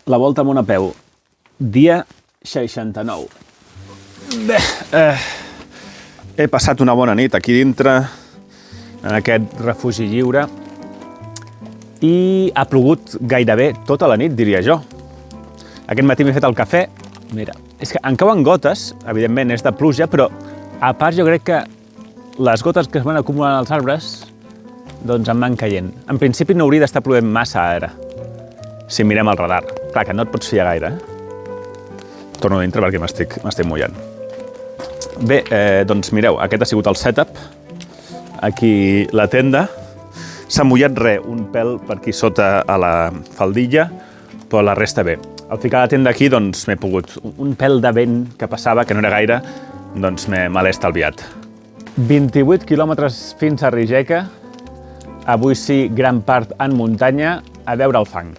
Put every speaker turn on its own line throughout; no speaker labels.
La volta al món a peu, dia 69. Bé, he passat una bona nit aquí dintre, en aquest refugi lliure, i ha plogut gairebé tota la nit, diria jo. Aquest matí m'he fet el cafè, mira, és que en cauen gotes, evidentment és de pluja, però a part jo crec que les gotes que es van acumulant als arbres doncs en van caient. En principi no hauria d'estar plovent massa ara, si mirem el radar. Clar, que no et pots fiar gaire, Torno a dintre perquè m'estic mullant. Bé, doncs mireu, aquest ha sigut el setup. Aquí la tenda. S'ha mullat un pèl per aquí sota a la faldilla, però la resta bé. Al ficar la tenda aquí, doncs m'he pogut... Un pèl de vent que passava, que no era gaire, doncs me l'he estalviat. 28 quilòmetres fins a Rijeka. Avui sí, gran part en muntanya, a veure el fang.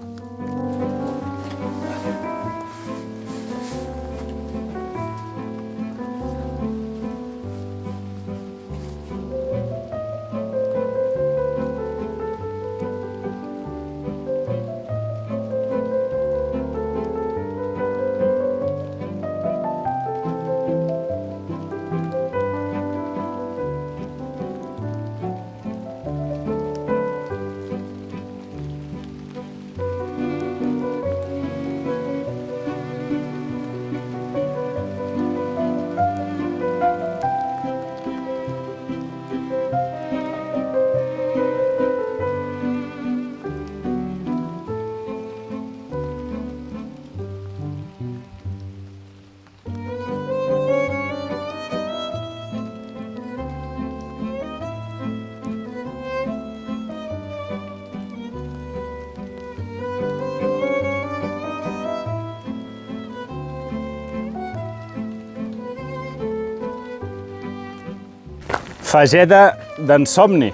Fageda d'ensomni,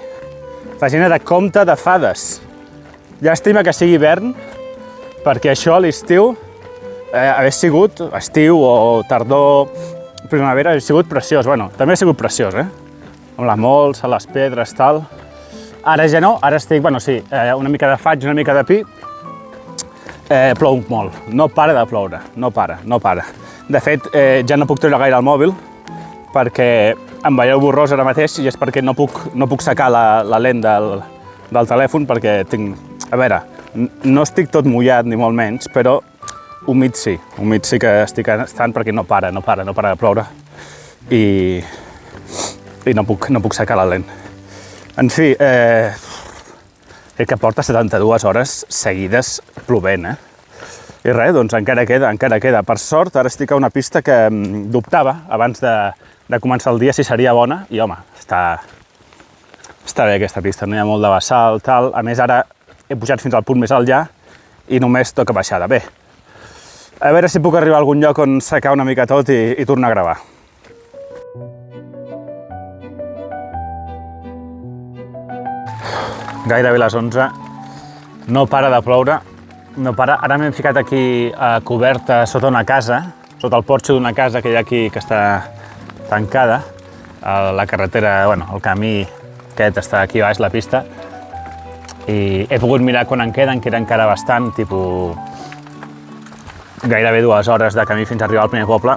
fageda de conte de fades. Llàstima que sigui hivern, perquè això a l'estiu, hagués sigut estiu o tardor, primavera, hagués sigut preciós. Bueno, també ha sigut preciós, Amb la molsa, les pedres, tal. Ara ja no, ara estic, bueno, sí, una mica de faig, una mica de pi. Plou molt, no para de ploure, no para. De fet, ja no puc treure gaire el mòbil, perquè em veieu borrós ara mateix i és perquè no puc sacar la lent del telèfon perquè tinc... A veure, no estic tot mullat ni molt menys, però humit sí que estic estant perquè no para de ploure i no puc sacar la lent. En fi, crec que porta 72 hores seguides plovent, I res, doncs encara queda. Per sort, ara estic a una pista que dubtava abans de començar el dia si seria bona i, home, està bé aquesta pista, no hi ha molt de bassal, tal. A més, ara he pujat fins al punt més enllà i només toca baixada. Bé, a veure si puc arribar a algun lloc on secar una mica tot i tornar a gravar. Gairebé les 11, no para de ploure, no para. Ara m'hem ficat aquí a coberta sota una casa, sota el porxo d'una casa que hi ha aquí que està tancada. La carretera, bueno, el camí aquest està aquí baix, la pista. I he pogut mirar quan en queda encara bastant, tipus gairebé 2 hores de camí fins a arribar al primer poble,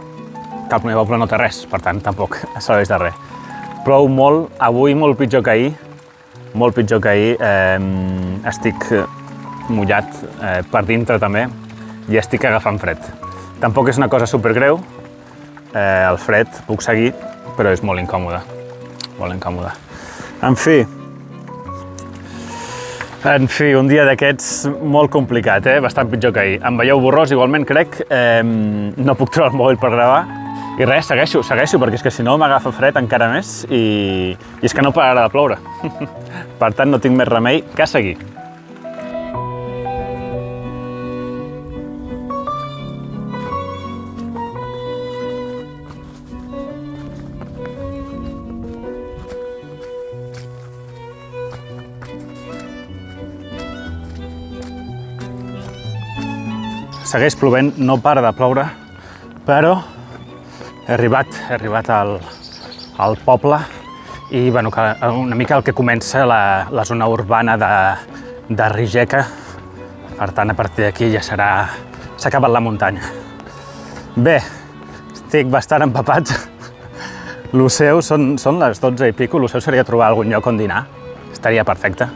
que el primer poble no té res, per tant tampoc serveix de res. Plou molt, avui molt pitjor que ahir, estic mullat per dintre també i estic agafant fred. Tampoc és una cosa supergreu, el fred puc seguir, però és molt incòmode, En fi, un dia d'aquests molt complicat, bastant pitjor que ahir. Em veieu borrós, igualment, crec, no puc treure el mòbil per gravar, i res, segueixo, perquè és que si no m'agafa fred encara més i és que no pararà de ploure. Per tant, no tinc més remei que seguir. Segueix plovent, no para de ploure, però he arribat al poble i bueno, una mica el que comença la zona urbana de Rijeka. Per tant, a partir d'aquí ja serà s'ha acabat la muntanya. Bé, estic bastant empapat. Lo seu són les 12 i pico, lo seu seria trobar algun lloc on dinar. Estaria perfecte.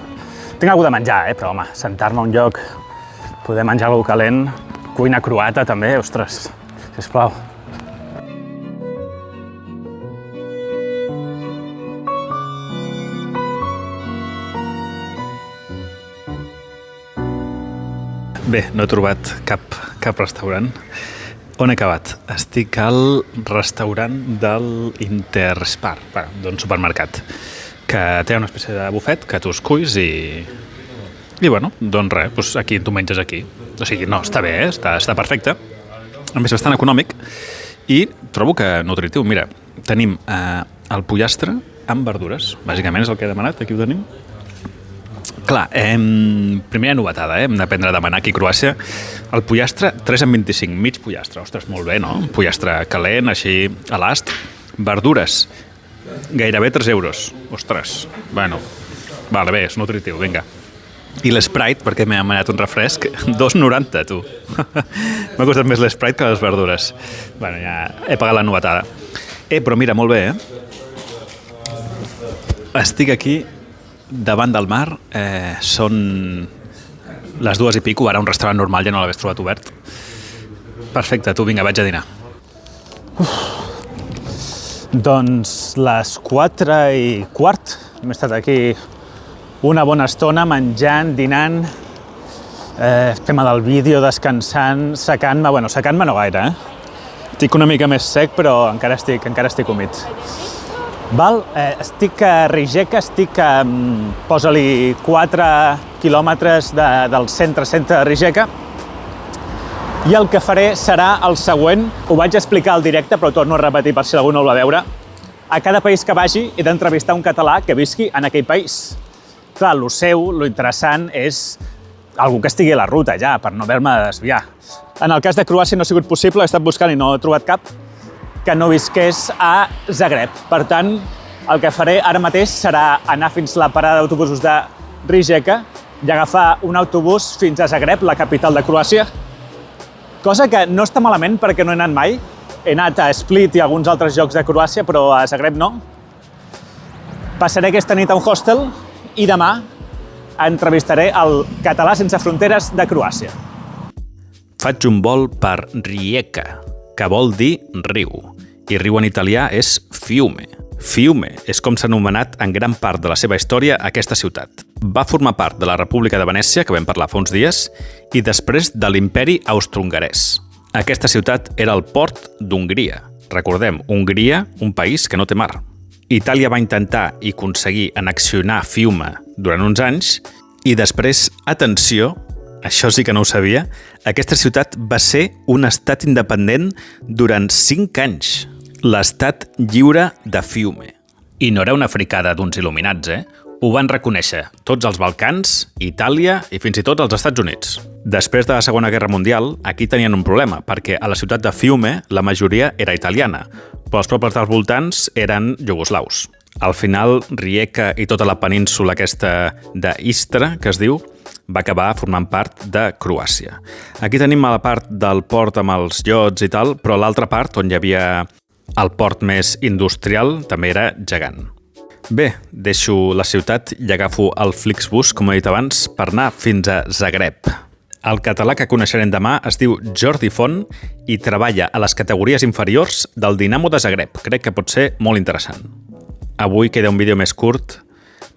Tinc alguna de menjar, però home, sentar-me a un lloc, poder menjar alguna calent, cuina croata també, ostres, sisplau. Bé, no he trobat cap restaurant. On he acabat? Estic al restaurant del Interspar, d'un supermercat, que té una espècie de bufet que tu esculls i bueno, doncs res, doncs aquí tu menges aquí. O sigui, no, està bé, està perfecte. A més, bastant econòmic i trobo que nutritiu. Mira, tenim el pollastre amb verdures. Bàsicament és el que he demanat, aquí ho tenim. Clar, primera novetada, hem d'aprendre a demanar aquí a Croàcia. El pollastre, 3,25, mig pollastre. Ostres, molt bé, no? Pollastre calent, així, a l'ast. Verdures, gairebé 3 euros. Ostres, bueno, vale, bé, és nutritiu, vinga. I l'Sprite, perquè m'he demanat un refresc, 2,90, tu. M'ha costat més l'Sprite que les verdures. Bueno, ja he pagat la novetada. Però mira, molt bé, Estic aquí davant del mar, són les 2 i pico, ara un restaurant normal ja no l'hagués trobat obert. Perfecte, tu, vinga, vaig a dinar. Doncs les 4:15, hem estat aquí una bona estona menjant, dinant, tema del vídeo, descansant, secant-me, bueno, secant-me no gaire, Estic una mica més sec, però encara estic humit. Val, estic a Rijeka, posa-li 4 quilòmetres del centre de Rijeka, i el que faré serà el següent. Ho vaig explicar al directe, però torno a repetir per si algú no ho va veure. A cada país que vagi he d'entrevistar un català que visqui en aquell país. Clar, lo interessant és algú que estigui a la ruta ja, per no haver-me de desviar. En el cas de Croàcia no ha sigut possible, he estat buscant i no he trobat cap que no visqués a Zagreb. Per tant, el que faré ara mateix serà anar fins a la parada d'autobusos de Rijeka i agafar un autobús fins a Zagreb, la capital de Croàcia, cosa que no està malament perquè no he anat mai. He anat a Split i a alguns altres llocs de Croàcia, però a Zagreb no. Passaré aquesta nit a un hostel i demà entrevistaré el Català Sense Fronteres de Croàcia. Faig un vol per Rijeka, que vol dir riu, i riu en italià és Fiume. Fiume és com s'ha anomenat en gran part de la seva història aquesta ciutat. Va formar part de la República de Venècia, que vam parlar fa uns dies, i després de l'Imperi Austrohongarès. Aquesta ciutat era el port d'Hongria. Recordem, Hongria, un país que no té mar. Itàlia va intentar i aconseguir annexionar Fiume durant uns anys i després, atenció, això sí que no ho sabia, aquesta ciutat va ser un estat independent durant 5 anys. L'estat lliure de Fiume. I no era una fricada d'uns il·luminats, Ho van reconèixer tots els Balcans, Itàlia i fins i tot els Estats Units. Després de la Segona Guerra Mundial, aquí tenien un problema, perquè a la ciutat de Fiume la majoria era italiana, però els pobles dels voltants eren iugoslaus. Al final, Rijeka i tota la península aquesta d'Istra, que es diu, va acabar formant part de Croàcia. Aquí tenim la part del port amb els iots i tal, però l'altra part, on hi havia el port més industrial, també era gegant. Bé, deixo la ciutat i agafo el Flixbus, com he dit abans, per anar fins a Zagreb. El català que coneixerem demà es diu Jordi Font i treballa a les categories inferiors del Dinamo de Zagreb. Crec que pot ser molt interessant. Avui queda un vídeo més curt.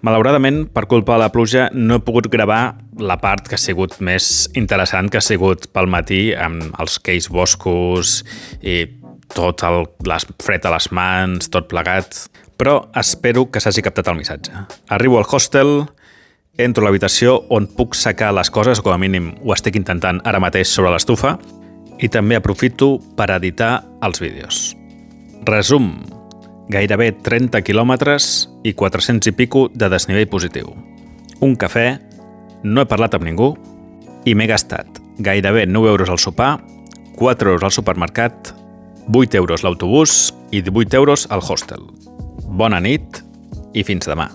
Malauradament, per culpa de la pluja, no he pogut gravar la part que ha sigut més interessant, que ha sigut pel matí, amb els queis boscos i tot el fred a les mans, tot plegat. Però espero que s'hagi captat el missatge. Arribo al hostel, entro a l'habitació on puc secar les coses, o com a mínim ho estic intentant ara mateix sobre l'estufa, i també aprofito per editar els vídeos. Resum. Gairebé 30 quilòmetres i 400 i pico de desnivell positiu. Un cafè, no he parlat amb ningú i m'he gastat gairebé 9 euros al sopar, 4 euros al supermercat, 8 euros l'autobús i 18 euros al hostel. Bona nit i fins demà.